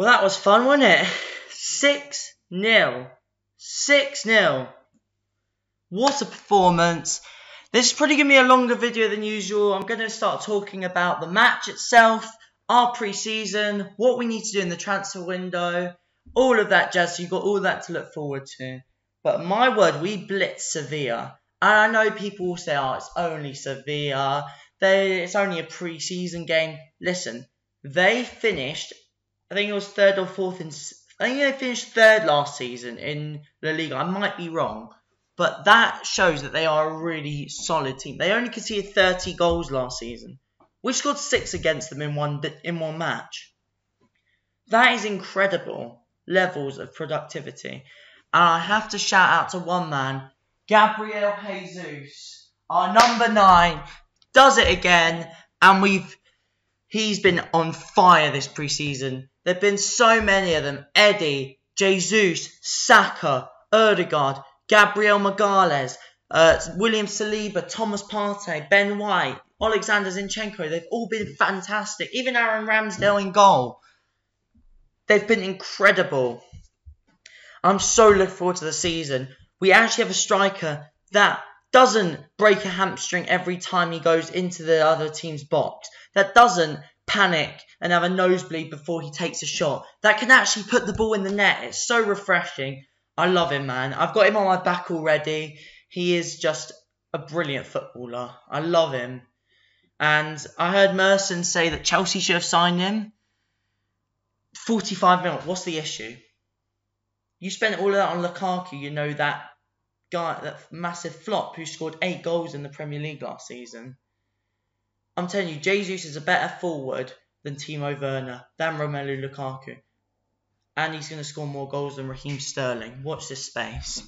Well, that was fun, wasn't it? 6-0. 6-0. What a performance. This is probably going to be a longer video than usual. I'm going to start talking about the match itself, our pre-season, what we need to do in the transfer window, all of that jazz. So you've got all that to look forward to. But my word, we blitzed Sevilla. And I know people will say, oh, it's only Sevilla. It's only a pre-season game. Listen, they finished, I think it was third or fourth. I think they finished third last season in La Liga. I might be wrong. But that shows that they are a really solid team. They only conceded 30 goals last season. We scored 6 against them in one match. That is incredible levels of productivity. And I have to shout out to one man, Gabriel Jesus, our number 9, does it again. And he's been on fire this preseason. There have been so many of them. Eddie, Jesus, Saka, Odegaard, Gabriel Magalhaes, William Saliba, Thomas Partey, Ben White, Alexander Zinchenko. They've all been fantastic. Even Aaron Ramsdale in goal. They've been incredible. I'm so looking forward to the season. We actually have a striker that doesn't break a hamstring every time he goes into the other team's box. That doesn't panic and have a nosebleed before he takes a shot. That can actually put the ball in the net. It's so refreshing. I love him, man. I've got him on my back already. He is just a brilliant footballer. I love him. And I heard Merson say that Chelsea should have signed him. 45 mil. What's the issue? You spent all of that on Lukaku. You know, that guy, that massive flop who scored 8 goals in the Premier League last season. I'm telling you, Jesus is a better forward than Timo Werner, than Romelu Lukaku. And he's going to score more goals than Raheem Sterling. Watch this space.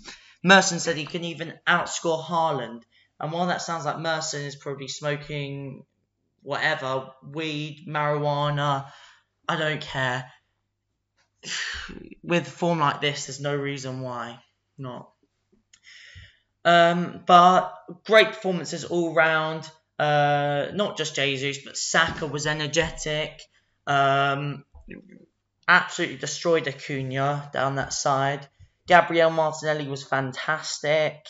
Merson said he can even outscore Haaland. And while that sounds like Merson is probably smoking whatever, weed, marijuana, I don't care. With form like this, there's no reason why not. But great performances all round. Not just Jesus, but Saka was energetic. Absolutely destroyed Acuna down that side. Gabriel Martinelli was fantastic.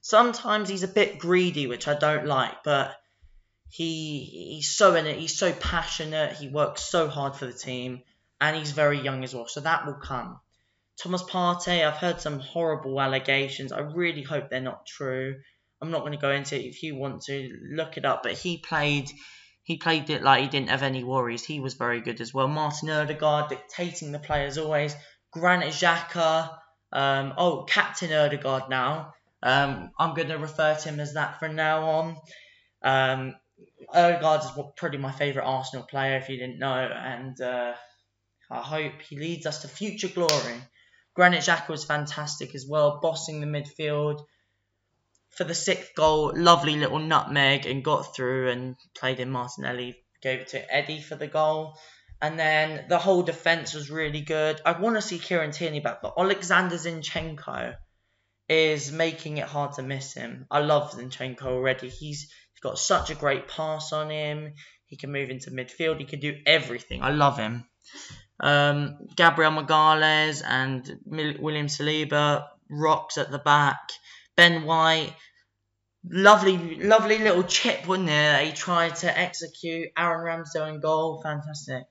Sometimes he's a bit greedy, which I don't like, but he's so passionate. He works so hard for the team, and he's very young as well, so that will come. Thomas Partey, I've heard some horrible allegations. I really hope they're not true. I'm not going to go into it. If you want to, look it up. But he played it like he didn't have any worries. He was very good as well. Martin Odegaard dictating the play as always. Granit Xhaka. Captain Odegaard now. I'm going to refer to him as that from now on. Odegaard is probably my favourite Arsenal player, if you didn't know. And I hope he leads us to future glory. Granit Xhaka was fantastic as well, bossing the midfield. For the 6th goal, lovely little nutmeg and got through and played in Martinelli. Gave it to Eddie for the goal. And then the whole defence was really good. I want to see Kieran Tierney back, but Alexander Zinchenko is making it hard to miss him. I love Zinchenko already. He's got such a great pass on him. He can move into midfield. He can do everything. I love him. Gabriel Magalhaes and William Saliba, rocks at the back. Ben White, lovely little chip, wasn't there, that he tried to execute. Aaron Ramsdale in goal, fantastic.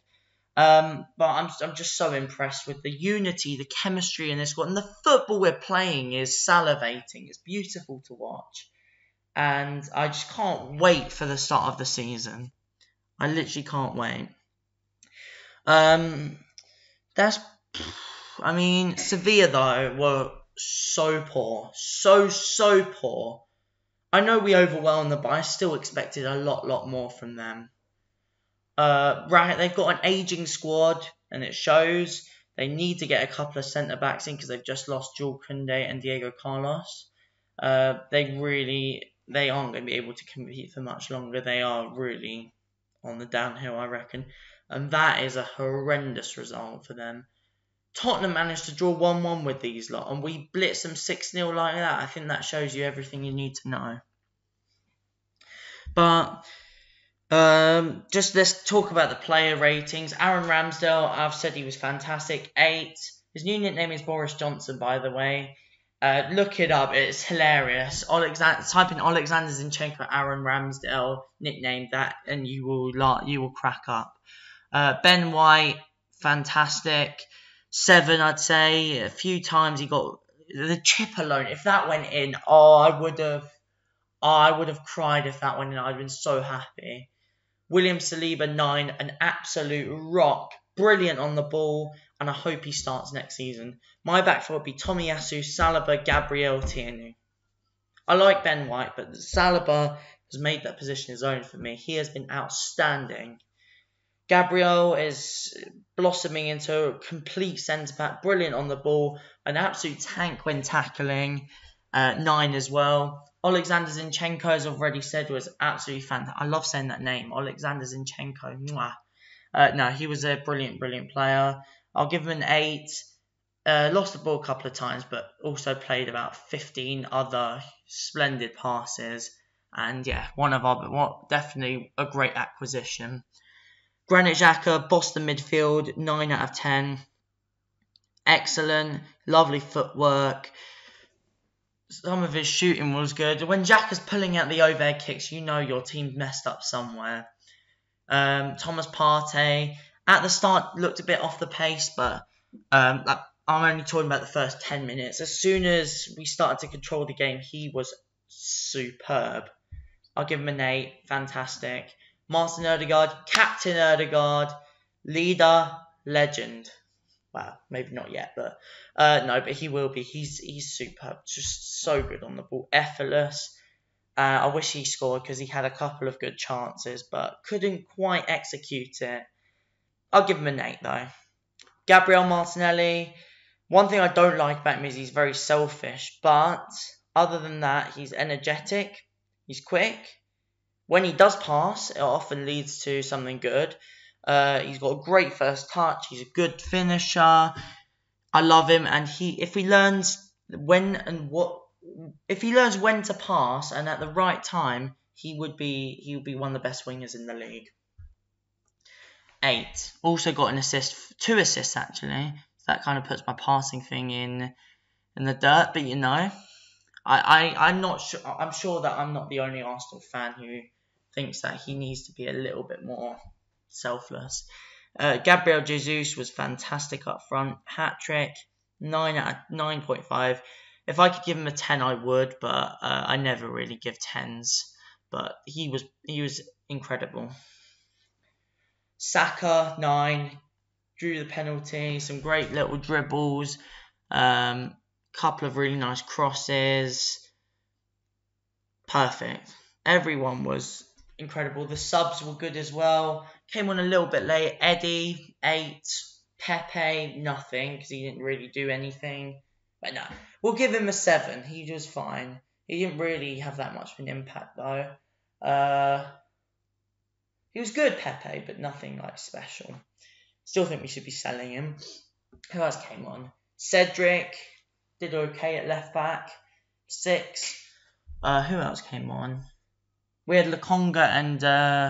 But I'm just so impressed with the unity, the chemistry in this squad. And the football we're playing is salivating. It's beautiful to watch. And I just can't wait for the start of the season. I literally can't wait. Sevilla, though, were so poor. So poor. I know we overwhelmed them, but I still expected a lot more from them. They've got an ageing squad, and it shows. They need to get a couple of centre-backs in because they've just lost Jules Koundé and Diego Carlos. They aren't going to be able to compete for much longer. They are really on the downhill, I reckon. And that is a horrendous result for them. Tottenham managed to draw 1-1 with these lot, and we blitzed them 6-0 like that. I think that shows you everything you need to know. But Just let's talk about the player ratings. Aaron Ramsdale, I've said he was fantastic. 8. His new nickname is Boris Johnson, by the way. Look it up; it's hilarious. Type in Alexander Zinchenko, Aaron Ramsdale nickname that, and you will crack up. Ben White, fantastic. 7, I'd say. A few times he got the chip alone. If that went in, I would have cried if that went in. I'd been so happy. William Saliba, 9, an absolute rock. Brilliant on the ball, and I hope he starts next season. My back four would be Tomiyasu, Saliba, Gabriel, Tierney. I like Ben White, but Saliba has made that position his own for me. He has been outstanding. Gabriel is blossoming into a complete centre-back, brilliant on the ball, an absolute tank when tackling, 9 as well. Alexander Zinchenko, as I've already said, was absolutely fantastic. I love saying that name, Alexander Zinchenko. Mwah. No, he was a brilliant, brilliant player. I'll give him an 8. Lost the ball a couple of times, but also played about 15 other splendid passes. And yeah, definitely a great acquisition. Granit Xhaka, Boston midfield, 9 out of 10. Excellent, lovely footwork. Some of his shooting was good. When Xhaka's pulling out the overhead kicks, you know your team messed up somewhere. Thomas Partey, at the start, looked a bit off the pace, but I'm only talking about the first 10 minutes. As soon as we started to control the game, he was superb. I'll give him an 8. Fantastic. Martin Odegaard, Captain Odegaard, leader, legend. Well, maybe not yet, but no, but he will be. He's superb. Just so good on the ball. Effortless. I wish he scored because he had a couple of good chances, but couldn't quite execute it. I'll give him an 8, though. Gabriel Martinelli. One thing I don't like about him is he's very selfish, but other than that, he's energetic. He's quick. When he does pass, it often leads to something good. He's got a great first touch. He's a good finisher. I love him, and if he learns when to pass and at the right time, he would be one of the best wingers in the league. 8. Also got an assist, 2 assists actually. So that kind of puts my passing thing in the dirt, but you know, I'm not sure. I'm sure that I'm not the only Arsenal fan who thinks that he needs to be a little bit more selfless. Gabriel Jesus was fantastic up front. Hat-trick, 9 out of 9.5. If I could give him a 10, I would, but I never really give 10s. But he was incredible. Saka, 9. Drew the penalty. Some great little dribbles. Couple of really nice crosses. Perfect. Everyone was incredible. The subs were good as well. Came on a little bit late. Eddie, 8. Pepe, nothing, because he didn't really do anything. But no, we'll give him a 7. He was fine. He didn't really have that much of an impact, though. He was good, Pepe, but nothing like special. Still think we should be selling him. Who else came on? Cedric did okay at left back. 6. Who else came on? We had Lokonga and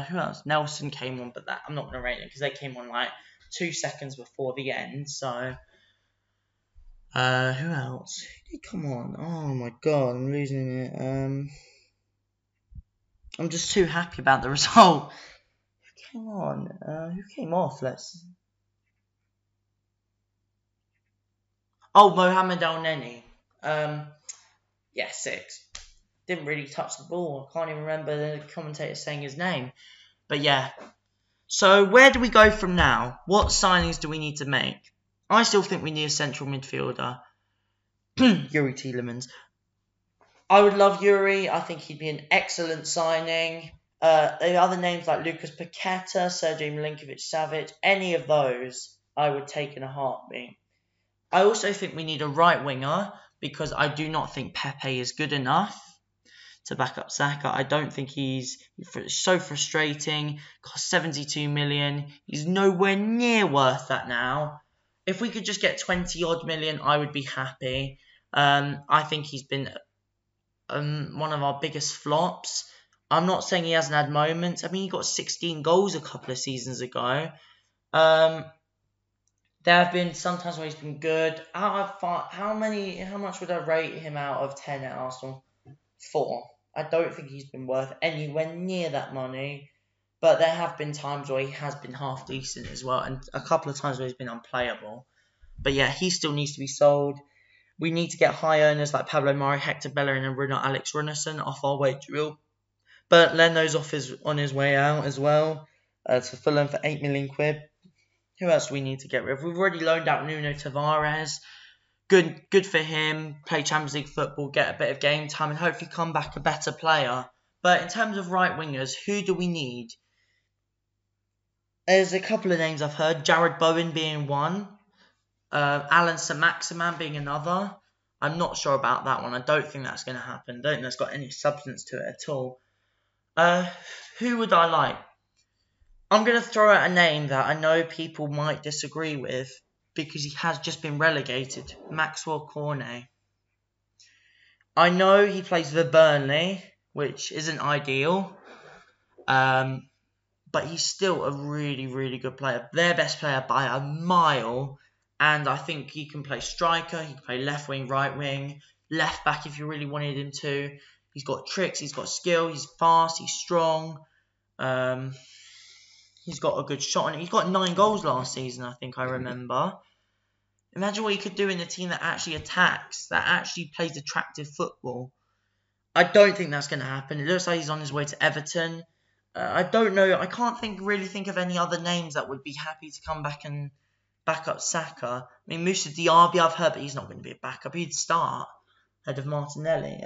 who else? Nelson came on, but that I'm not going to rate them because they came on like 2 seconds before the end. So, who else? Who did come on? Oh my god, I'm losing it. I'm just too happy about the result. Who came on? Who came off? Oh, Mohamed El Neni. Yeah, 6. Didn't really touch the ball. I can't even remember the commentator saying his name. But yeah. So where do we go from now? What signings do we need to make? I still think we need a central midfielder. Yuri Tielemans. I would love Yuri. I think he'd be an excellent signing. The other names like Lucas Paqueta, Sergej Milinkovic-Savic, any of those I would take in a heartbeat. I also think we need a right winger because I do not think Pepe is good enough to back up Saka. I don't think he's so frustrating. Cost 72 million. He's nowhere near worth that now. If we could just get 20 odd million, I would be happy. I think he's been one of our biggest flops. I'm not saying he hasn't had moments. I mean, he got 16 goals a couple of seasons ago. There have been sometimes where he's been good. How much would I rate him out of 10 at Arsenal? 4. I don't think he's been worth anywhere near that money. But there have been times where he has been half decent as well, and a couple of times where he's been unplayable. But yeah, he still needs to be sold. We need to get high earners like Pablo Mari, Hector Bellerin, and Bruno Alex Runnison off our wage bill. But Leno's on his way out as well to Fulham for 8 million quid. Who else do we need to get rid of? We've already loaned out Nuno Tavares. Good for him. Play Champions League football, get a bit of game time, and hopefully come back a better player. But in terms of right wingers, who do we need? There's a couple of names I've heard. Jared Bowen being one. Alan Saint-Maximin being another. I'm not sure about that one. I don't think that's going to happen. I don't think that's got any substance to it at all. Who would I like? I'm going to throw out a name that I know people might disagree with because he has just been relegated. Maxwell Cornet. I know he plays for Burnley, which isn't ideal. But he's still a really, really good player. Their best player by a mile. And I think he can play striker. He can play left wing, right wing, left back if you really wanted him to. He's got tricks. He's got skill. He's fast. He's strong. He's got a good shot on it. He's got 9 goals last season, I think I remember. Imagine what he could do in a team that actually attacks, that actually plays attractive football. I don't think that's going to happen. It looks like he's on his way to Everton. I don't know. I can't really think of any other names that would be happy to come back and back up Saka. I mean, Moussa Diaby, I've heard, but he's not going to be a backup. He'd start ahead of Martinelli.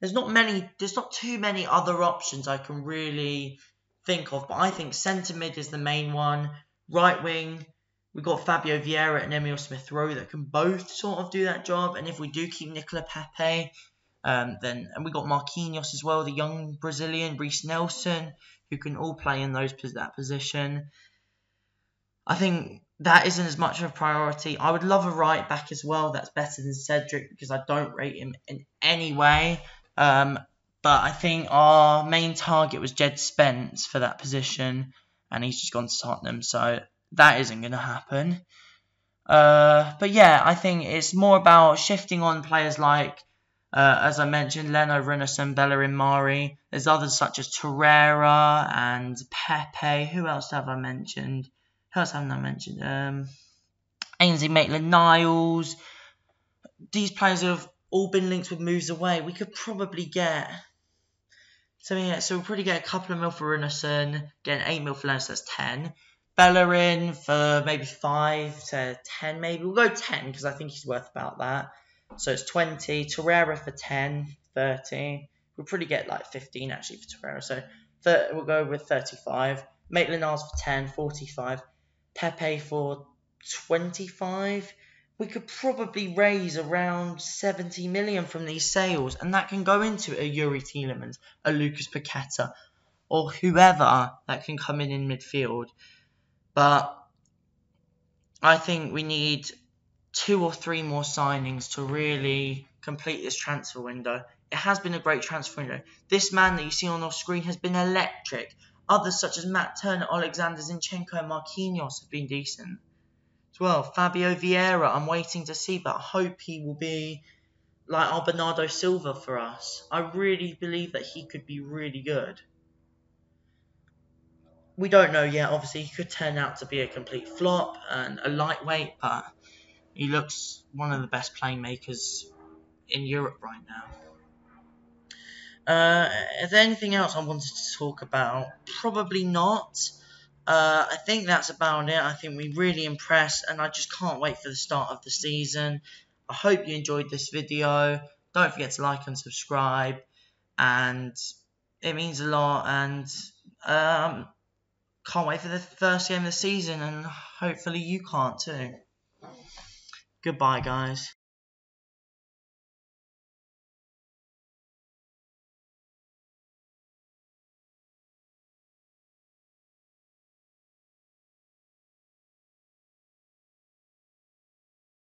There's not too many other options I can really think of, but I think centre mid is the main one. Right wing, we've got Fabio Vieira and Emil Smith-Rowe that can both sort of do that job. And if we do keep Nicola Pepe, and we got Marquinhos as well, the young Brazilian, Reece Nelson, who can all play in that position. I think that isn't as much of a priority. I would love a right back as well that's better than Cedric because I don't rate him in any way. But I think our main target was Jed Spence for that position, and he's just gone to Tottenham, so that isn't going to happen. But yeah, I think it's more about shifting on players like, as I mentioned, Leno, Runnison, Bellerin, Mari. There's others such as Torreira and Pepe. Who else have I mentioned? Who else haven't I mentioned? Ainsley Maitland-Niles. These players have all been linked with moves away. We could probably get... So we'll probably get a couple of mil for Runnison, get an 8 mil for Leno, so that's 10. Bellerin for maybe 5 to 10 maybe. We'll go 10 because I think he's worth about that. So it's 20. Torreira for 10, 30. We'll probably get like 15 actually for Torreira. So we'll go with 35. Maitland-Niles for 10, 45. Pepe for 25. We could probably raise around 70 million from these sales, and that can go into a Yuri Tielemans, a Lucas Paqueta, or whoever that can come in midfield. But I think we need 2 or 3 more signings to really complete this transfer window. It has been a great transfer window. This man that you see on our screen has been electric. Others such as Matt Turner, Alexander Zinchenko and Marquinhos have been decent as well. Fabio Vieira, I'm waiting to see, but I hope he will be like our Bernardo Silva for us. I really believe that he could be really good. We don't know yet. Obviously, he could turn out to be a complete flop and a lightweight, but he looks one of the best playmakers in Europe right now. Is there anything else I wanted to talk about? Probably not. I think that's about it. I think we really impressed, and I just can't wait for the start of the season. I hope you enjoyed this video. Don't forget to like and subscribe, and it means a lot. And can't wait for the first game of the season, and hopefully you can't too. Goodbye, guys.